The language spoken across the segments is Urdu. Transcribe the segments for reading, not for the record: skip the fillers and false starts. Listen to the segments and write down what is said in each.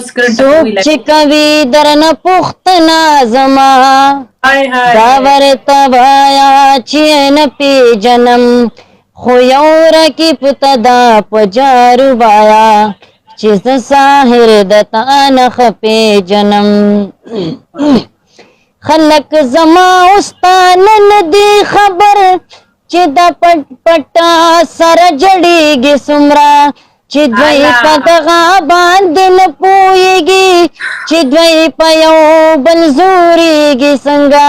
څوک چې کوي درنه پوښتنه زما باور ته وایا چې نه پیژنم خو یو رقیب ته دا په جارو وایا چې زه ساحر د تا نه ښه پیژنم خلک زما اوس تا نن دي خبر چې دا پټ پټه سره جړېږي څومره چې دوی په دغه باندې نه پوهېږي چې دوی په یو بل زورېږي څنګه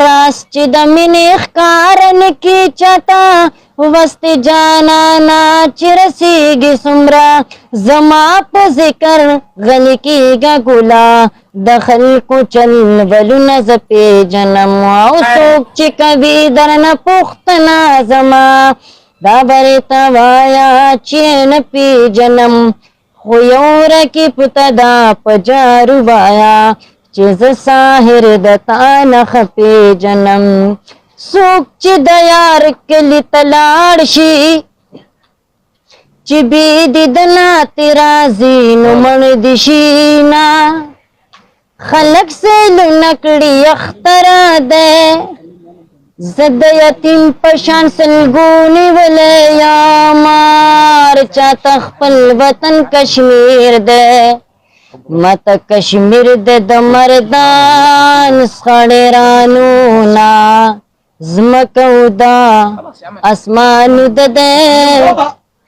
راز چې د مینې ښکاره نه کړي چاته وستې جانانه چې رسېږي څومره زما په ذکر غلي کېږه ګله د خلکو چل ولونه زه پېژنم او څوک چې کوي درنه پوښتنه زما دا برې ته وایا چې نه پیژنم خو یو رقیب ته دا په جارو وایا چې زه ساحر د تا نه ښه پیژنم څوک چې د یار کلي ته لاړ شي چې بې دیدنه ترې راځي نو مړ دې شي نه خلک سیلونه کړي اختره دی زه د یتیم په شان سلګو نیولی یمار چاته خپل وطن کشمیر دی ماته کشمیر دی د مردان سخړېرانو نه ځمکه او دا اسمانو د دی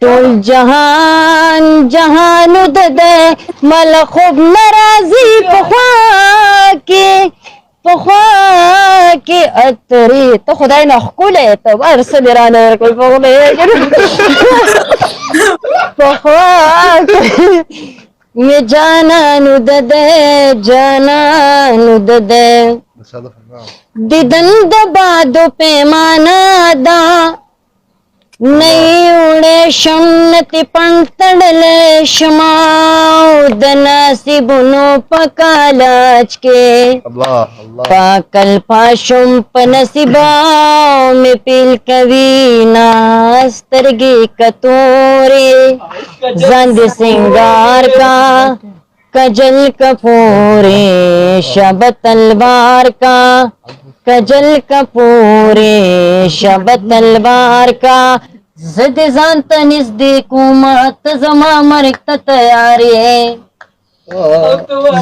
ټول جهان جهانو د دی مله خوب نه راځي پخوا کې پخوا کې اترې ته خدای نه ښکلی ته هر څه دې رانه ورکړل په خدای پخوا کې مې جانانو د دی جانانو د دی دیدن د بادو پیمانه ده نه وړی شم نه تې پڼ تړلی شمه د نصیبونو په کالاج کې پاکل پاشم په نصیبه مې پیل کوي نه سترګې کتورې ځان دې سینګار کا کجل کپورې شب تلوار کا کجل کپورې شب تلوار کا زه دې ځان ته نږدې کومه ته زما مرګ ته تیار یې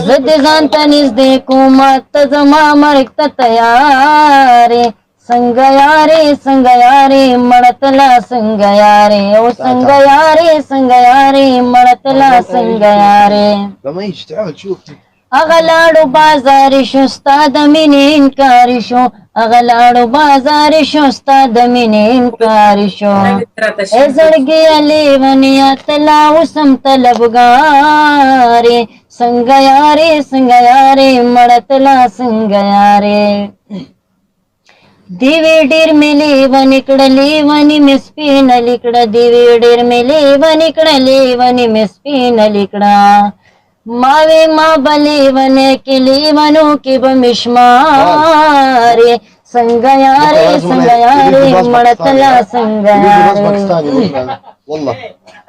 زه دې ځان ته نږدې کومه ته زما مرګ ته تیار یې څنګه یارې مړه تله څنګه یارې او څنګه یارې مړه تله څنګه یارې اغه لاړو بازار شو ستا د مینې انکار شو اغه لاړو بازار شو ستا د مینې انکار شو ای زړګیه لیونیه تلا اوسم طلبګارې څنګه یارې مړه تله څنګه یارې دیوی ډېر مې لیونې کړه لیونې مې سپینه کړه دیوی ډېر مې لیونې کړه لیونې مې سپینه کړه ماوی ما بلیونه کی لیونو کی بمشماری څنګه یارې مړتلا څنګه یارې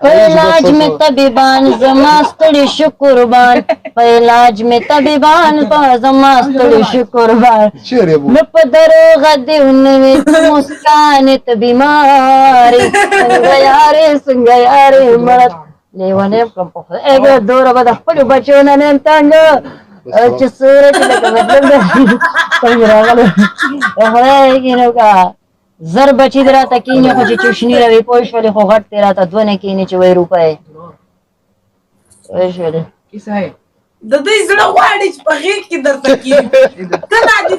په علاج میں طبیبان زما ستړي شو قربان په علاج میں طبیبان زما ستړي شو قربان نو په دروغ دې ونوي مسکان ته بیماری څنګه یارې مړت لیونه کوم په اګه دوره به د خپلو بچو نه نیم تانګه چې سوره چې لکه مطلب ده څنګه راغلی خدای کې نو کا زر بچي دې راته کېني خو چې چوشني روي پوه شولې خو غټ دې راته دوه نه کېني چې وایي روپۍ پوه شولې د دوی زړه غواړي چې په غېږ کې درته کېږي ته لا دې